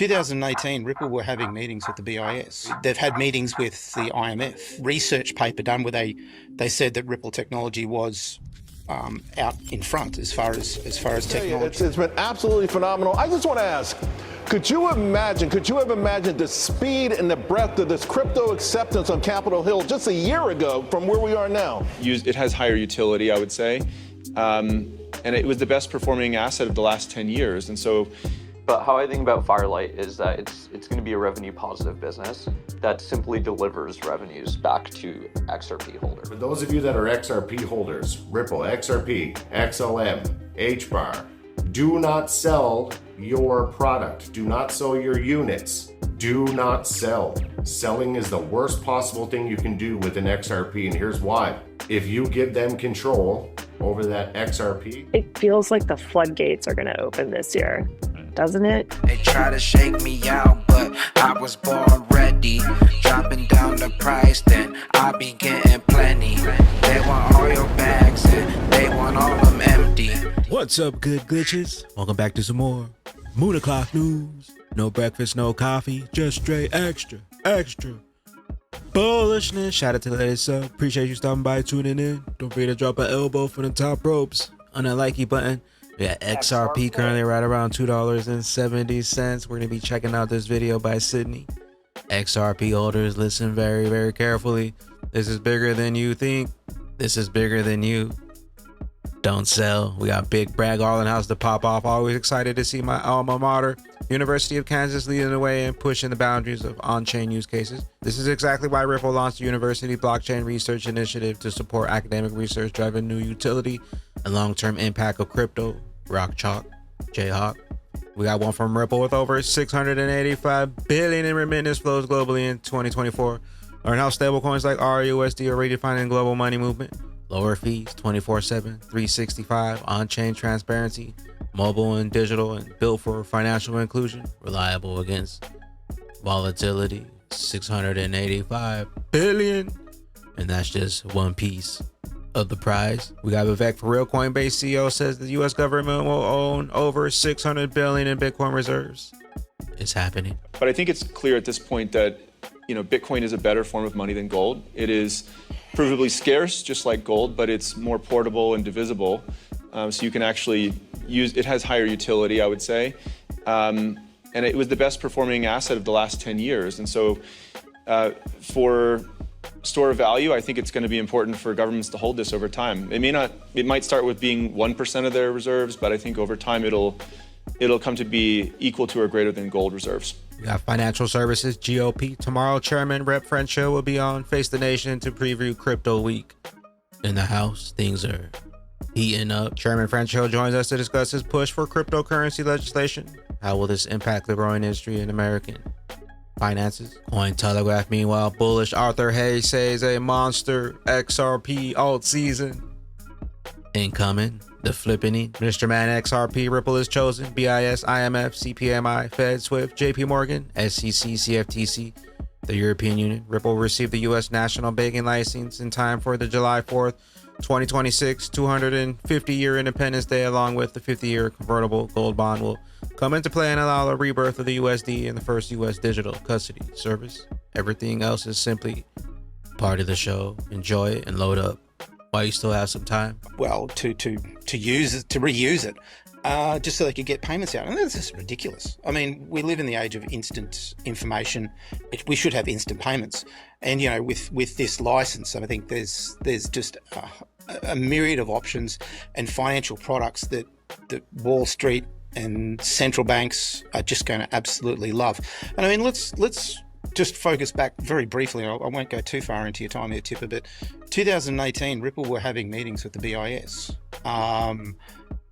2018, Ripple were having meetings with the BIS. They've had meetings with the IMF. Research paper done where they said that Ripple technology was out in front as far as technology. It's been absolutely phenomenal. I just want to ask, could you have imagined the speed and the breadth of this crypto acceptance on Capitol Hill just a year ago from where we are now? It has higher utility, I would say. And it was the best performing asset of the last 10 years. And so, but how I think about Firelight is that it's going to be a revenue positive business that simply delivers revenues back to XRP holders. For those of you that are XRP holders, Ripple, XRP, XLM, HBAR, do not sell your product. Do not sell your units. Do not sell. Selling is the worst possible thing you can do with an XRP, and here's why. If you give them control over that XRP, it feels like the floodgates are going to open this year, doesn't it? They try to shake me out, but I was born ready. Dropping down the price, then I be getting plenty. They want all your bags and they want all them empty. What's up, good glitches? Welcome back to some more Moon O'Clock News. No breakfast, no coffee, just straight extra bullishness. Shout out to the latest sub. Appreciate you stopping by, tuning in. Don't forget to drop an elbow for the top ropes on that likey button. We got XRP currently right around $2.70. We're gonna be checking out this video by Sydney. XRP holders, listen very, very carefully. This is bigger than you think. This is bigger than you. Don't sell. We got big Bragg Garland House to pop off. Always excited to see my alma mater, University of Kansas, leading the way and pushing the boundaries of on-chain use cases. This is exactly why Ripple launched the University Blockchain Research Initiative to support academic research driving new utility and long-term impact of crypto. Rock Chalk, Jayhawk. We got one from Ripple with over $685 billion in remittance flows globally in 2024. Learn how stablecoins like RUSD are redefining global money movement. Lower fees, 24/7, 365, on-chain transparency, mobile and digital, and built for financial inclusion. Reliable against volatility, $685 billion. And that's just one piece of the prize. We got Vivek for real. Coinbase CEO says the U.S. government will own over $600 billion in Bitcoin reserves. It's happening. but I think it's clear at this point that, Bitcoin is a better form of money than gold. It is provably scarce, just like gold, but it's more portable and divisible. So you can actually use, it has higher utility, I would say. And it was the best performing asset of the last 10 years. And so for store of value, I think it's going to be important for governments to hold this over time. It might start with being 1% of their reserves, but I think over time it'll come to be equal to or greater than gold reserves. We got financial services, GOP. Tomorrow, Chairman Rep. Crenshaw will be on Face the Nation to preview Crypto Week. In the House, things are heating up. Chairman Crenshaw joins us to discuss his push for cryptocurrency legislation. How will this impact the growing industry in American finances? Cointelegraph, meanwhile, bullish. Arthur Hayes says a monster XRP alt season incoming. The flippany. Mr. Man XRP, Ripple is chosen. BIS, IMF, CPMI, Fed, SWIFT, JP Morgan, SEC, CFTC, the European Union. Ripple received the U.S. national banking license in time for the July 4th, 2026 250-year Independence Day, along with the 50-year convertible gold bond will come into play and allow the rebirth of the USD and the first U.S. digital custody service. Everything else is simply part of the show. Enjoy it and load up while you still have some time. Well, to use it, to reuse it, just so they could get payments out. And that's just ridiculous. I mean, we live in the age of instant information. We should have instant payments. And, with this license, I think there's just a myriad of options and financial products that Wall Street and central banks are just going to absolutely love. And I mean, let's just focus back very briefly. I won't go too far into your time here, Tipper, but 2018, Ripple were having meetings with the BIS.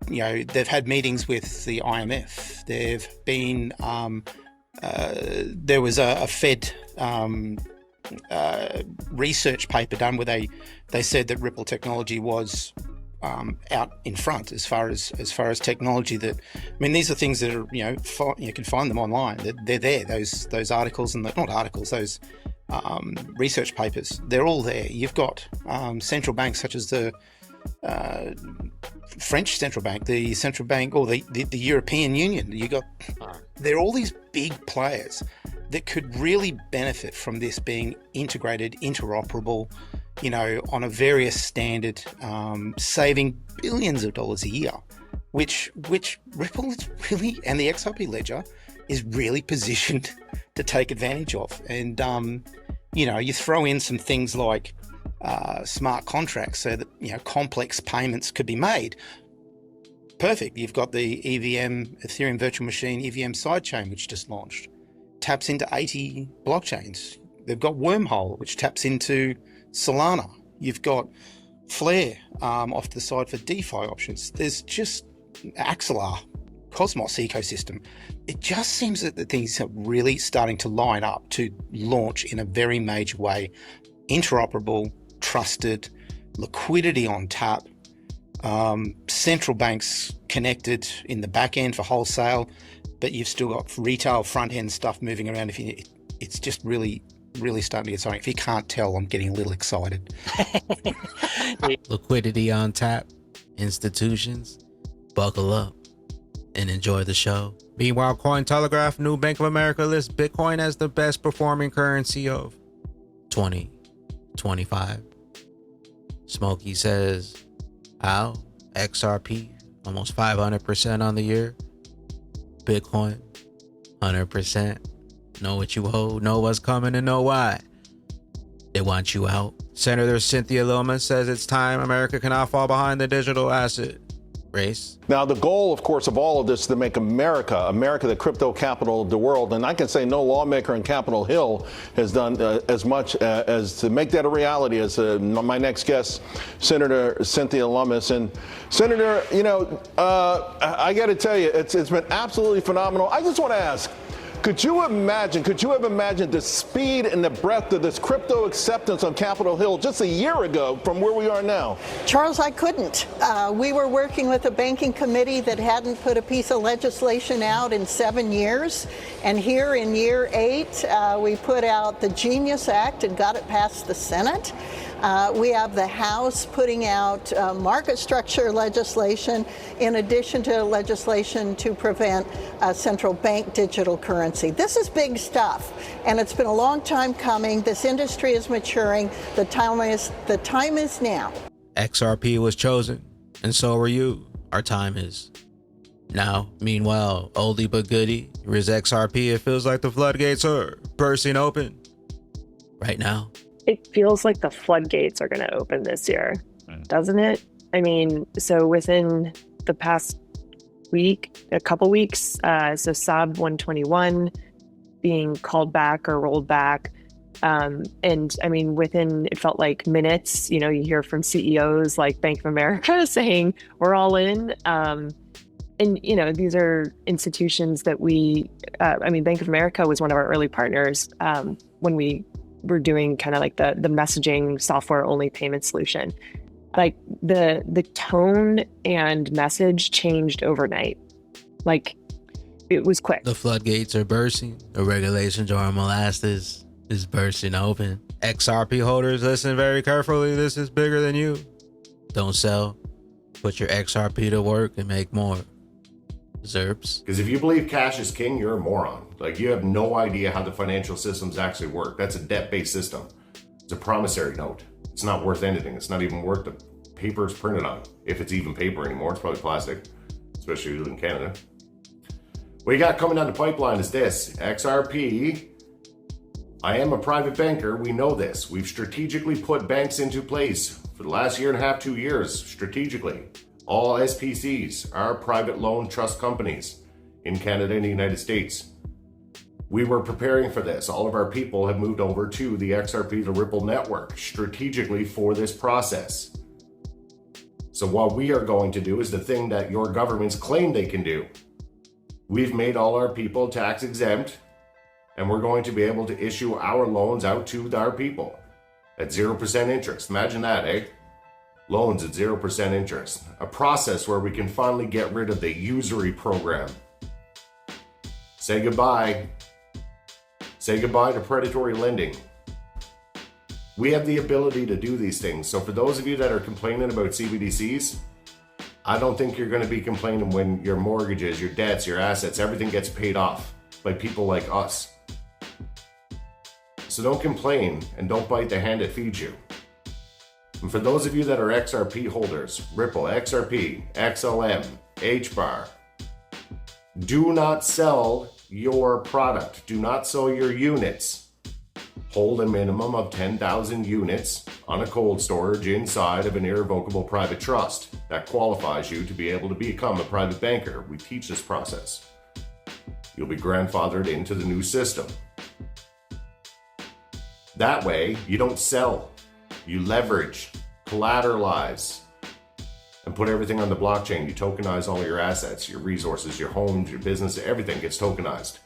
They've had meetings with the IMF. They've been, there was a Fed research paper done where they said that Ripple technology was out in front as far as technology. These are things that are you can find them online. They're there. Those articles and not articles. Those research papers. They're all there. You've got central banks such as the French central bank, the central bank, or the European Union. There are all these big players that could really benefit from this being integrated, interoperable, on a various standard, saving billions of dollars a year, which Ripple is really, and the XRP ledger is really positioned to take advantage of. And, you throw in some things like smart contracts so that, complex payments could be made. Perfect. You've got the EVM, Ethereum Virtual Machine, EVM sidechain, which just launched. Taps into 80 blockchains. They've got Wormhole, which taps into Solana. You've got Flare off to the side for DeFi options. There's just Axelar, Cosmos ecosystem. It just seems that the things are really starting to line up to launch in a very major way. Interoperable, trusted, liquidity on tap, central banks connected in the back end for wholesale, but you've still got retail front end stuff moving around. It's just really starting to get exciting. If you can't tell, I'm getting a little excited. Liquidity on tap, institutions, buckle up and enjoy the show. Meanwhile, Cointelegraph, new Bank of America lists Bitcoin as the best performing currency of 2025. Smokey says, how? XRP, almost 500% on the year. Bitcoin, 100%. Know what you hold, know what's coming, and know why. They want you out. Senator Cynthia Lilman says it's time America cannot fall behind the digital asset race. Now, the goal, of course, of all of this is to make America the crypto capital of the world. And I can say no lawmaker in Capitol Hill has done as much as to make that a reality as my next guest, Senator Cynthia Lummis. And Senator, I got to tell you, it's been absolutely phenomenal. I just want to ask, could you have imagined the speed and the breadth of this crypto acceptance on Capitol Hill just a year ago from where we are now? Charles, I couldn't. We were working with a banking committee that hadn't put a piece of legislation out in 7 years. And here in year 8, we put out the Genius Act and got it past the Senate. We have the House putting out market structure legislation in addition to legislation to prevent central bank digital currency. This is big stuff, and it's been a long time coming. This industry is maturing. The time is now. XRP was chosen, and so were you. Our time is now. Meanwhile, oldie but goodie, Riz XRP, it feels like the floodgates are bursting open right now. It feels like the floodgates are going to open this year, doesn't it? I mean, so within the past week, a couple weeks, so SAB 121 being called back or rolled back. And I mean, within, it felt like minutes, you hear from CEOs like Bank of America saying, we're all in. And, these are institutions that Bank of America was one of our early partners when we were doing kind of like the messaging software only payment solution. Like the tone and message changed overnight. Like it was quick. The floodgates are bursting. The regulation jar molasses is bursting open. XRP holders, listen very carefully. This is bigger than you. Don't sell. Put your XRP to work and make more. Zerps. Because if you believe cash is king, you're a moron. Like, you have no idea how the financial systems actually work. That's a debt-based system. It's a promissory note. It's not worth anything. It's not even worth the paper it's printed on. If it's even paper anymore, it's probably plastic, especially in Canada. What you got coming down the pipeline is this. XRP. I am a private banker. We know this. We've strategically put banks into place for the last year and a half, 2 years, strategically. All SPCs are private loan trust companies in Canada and the United States. We were preparing for this. All of our people have moved over to the XRP, the Ripple network, strategically for this process. So what we are going to do is the thing that your governments claim they can do. We've made all our people tax exempt, and we're going to be able to issue our loans out to our people at 0% interest. Imagine that, eh? Loans at 0% interest. A process where we can finally get rid of the usury program. Say goodbye. Say goodbye to predatory lending. We have the ability to do these things. So for those of you that are complaining about CBDCs, I don't think you're going to be complaining when your mortgages, your debts, your assets, everything gets paid off by people like us. So don't complain and don't bite the hand that feeds you. And for those of you that are XRP holders, Ripple, XRP, XLM, HBAR, do not sell your product. Do not sell your units. Hold a minimum of 10,000 units on a cold storage inside of an irrevocable private trust. That qualifies you to be able to become a private banker. We teach this process. You'll be grandfathered into the new system. That way, you don't sell. You leverage, collateralize, and put everything on the blockchain. You tokenize all your assets, your resources, your homes, your business, everything gets tokenized.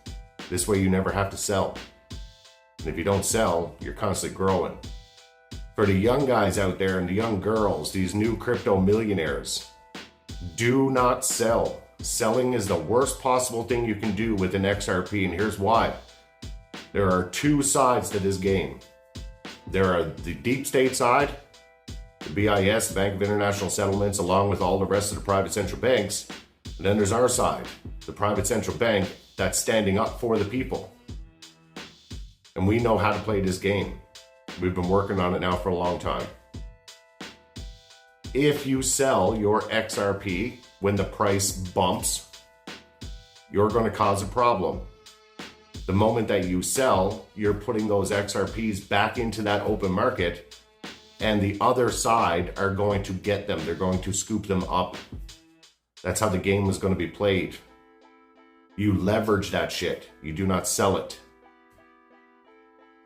This way you never have to sell. And if you don't sell, you're constantly growing. For the young guys out there and the young girls, these new crypto millionaires, do not sell. Selling is the worst possible thing you can do with an XRP, and here's why. There are two sides to this game. There are the deep state side, the BIS, the Bank of International Settlements, along with all the rest of the private central banks. And then there's our side, the private central bank that's standing up for the people. And we know how to play this game. We've been working on it now for a long time. If you sell your XRP when the price bumps, you're going to cause a problem. The moment that you sell, you're putting those XRPs back into that open market, and the other side are going to get them. They're going to scoop them up. That's how the game is going to be played. You leverage that shit. You do not sell it.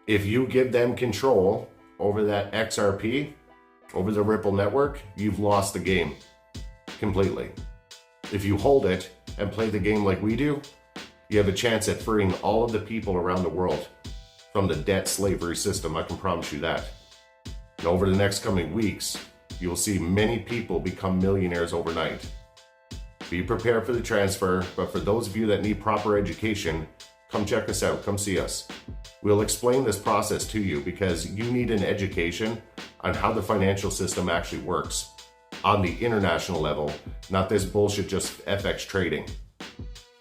If you give them control over that XRP, over the Ripple network, you've lost the game completely. If you hold it and play the game like we do, you have a chance at freeing all of the people around the world from the debt slavery system. I can promise you that. And over the next coming weeks, you'll see many people become millionaires overnight. Be prepared for the transfer, but for those of you that need proper education, come check us out, come see us. We'll explain this process to you because you need an education on how the financial system actually works on the international level, not this bullshit just FX trading.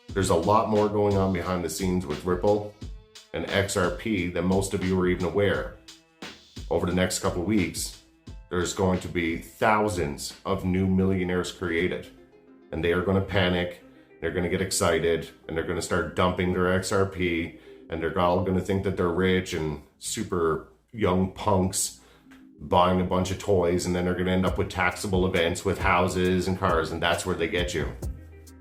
There's a lot more going on behind the scenes with Ripple and XRP than most of you are even aware. Over the next couple of weeks, there's going to be thousands of new millionaires created, and they are going to panic, they're going to get excited, and they're going to start dumping their XRP, and they're all going to think that they're rich and super young punks buying a bunch of toys, and then they're going to end up with taxable events with houses and cars, and that's where they get you.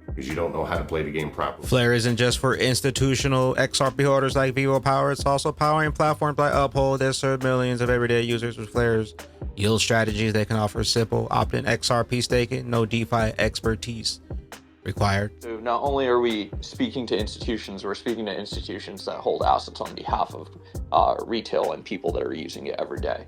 Because you don't know how to play the game properly. Flare isn't just for institutional XRP holders like Vivo Power. It's also powering platforms like Uphold that serve millions of everyday users with Flare's yield strategies. They can offer simple opt-in XRP staking, no DeFi expertise required. So not only are we speaking to institutions, we're speaking to institutions that hold assets on behalf of retail and people that are using it every day.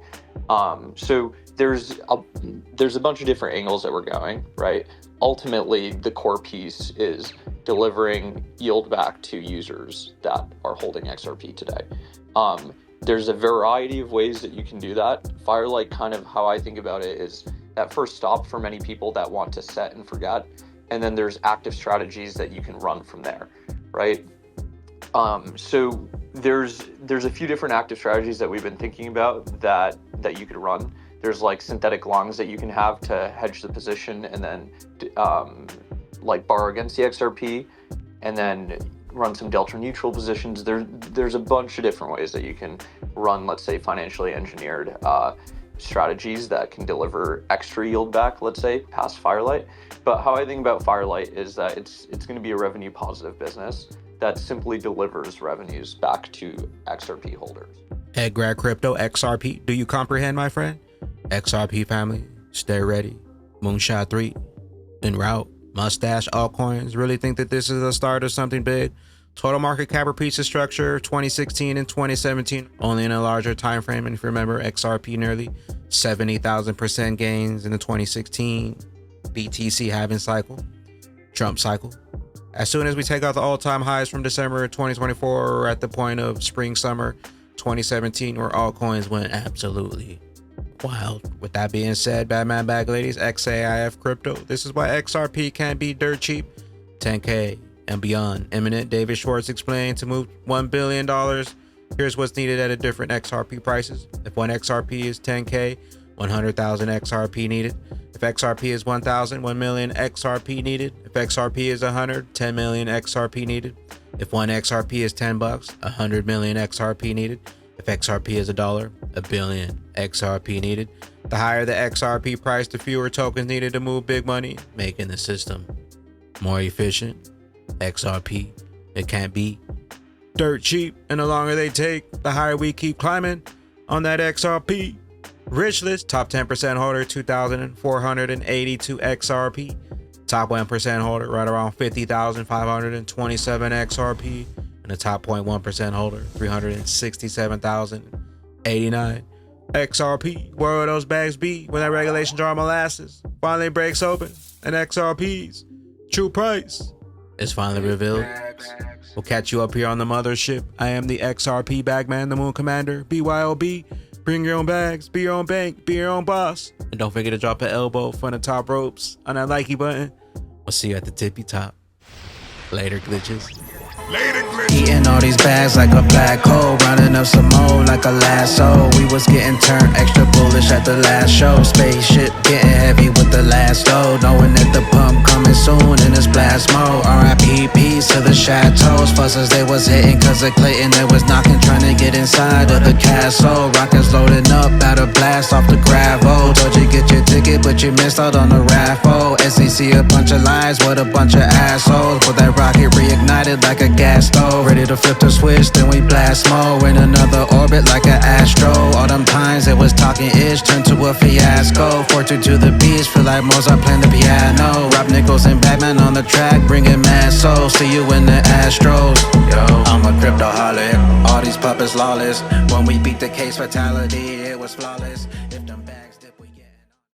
So there's a bunch of different angles that we're going, right? Ultimately, the core piece is delivering yield back to users that are holding XRP today. There's a variety of ways that you can do that. Firelight, kind of how I think about it, is that first stop for many people that want to set and forget. And then there's active strategies that you can run from there, right? So there's a few different active strategies that we've been thinking about that you could run. There's like synthetic longs that you can have to hedge the position and then like borrow against the XRP and then run some delta neutral positions. There's a bunch of different ways that you can run, let's say, financially engineered strategies that can deliver extra yield back, let's say, past Firelight. But how I think about Firelight is that it's going to be a revenue positive business that simply delivers revenues back to XRP holders. Head grab crypto XRP. Do you comprehend, my friend? XRP family, stay ready. Moonshot 3 en route. Mustache altcoins. Really think that this is the start of something big? Total market cap repeats the structure 2016 and 2017, only in a larger time frame. And if you remember, XRP nearly 70,000% gains in the 2016 BTC halving cycle, Trump cycle. As soon as we take out the all-time highs from December 2024, we're at the point of spring summer 2017 where altcoins went absolutely Wild. With that being said, Batman Bag Ladies, XAIF Crypto, this is why XRP can be dirt cheap. 10K and beyond. Imminent. David Schwartz explained to move $1 billion. Here's what's needed at a different XRP prices. If one XRP is 10K, 100,000 XRP needed. If XRP is 1,000, 1 million XRP needed. If XRP is 100, 10 million XRP needed. If one XRP is $10, 100 million XRP needed. If XRP is $1, a billion XRP needed. The higher the XRP price, the fewer tokens needed to move big money, making the system more efficient. XRP, it can't be dirt cheap, and the longer they take, the higher we keep climbing on that XRP rich list. Top 10% holder, 2,482 XRP. Top 1% holder, right around 50,527 XRP. And the top 0.1% holder, 367,089 XRP. Where will those bags be when that regulation jar molasses finally breaks open and XRP's true price is finally revealed? We'll catch you up here on the mothership. I am the XRP Bagman, the Moon Commander. BYOB. Bring your own bags, be your own bank, be your own boss. And don't forget to drop an elbow from the top ropes on that likey button. We'll see you at the tippy top. Later, glitches. Eating all these bags like a black hole, rounding up some more like a lasso. We was getting turned extra bullish at the last show. Spaceship getting heavy with the last load, knowing that the pump coming soon in this blast mode. RIP peace to the chateaus. Fusses they was hitting cause of Clayton they was knocking, trying to get inside of the castle. Rockets loading up, out of blast off the gravel. Told you get your ticket but you missed out on the raffle. SEC a bunch of lies, what a bunch of assholes. But that rocket reignited like a gas stove, ready to flip the switch, then we blast more in another orbit like an astro. All them times it was talking ish turned to a fiasco. Fortune to the beach, feel like Mozart playing the piano. Rob Nichols and Batman on the track, bringing mad souls. See you in the Astros. Yo, I'm a crypto-holic, all these puppets lawless. When we beat the case fatality, it was flawless. If them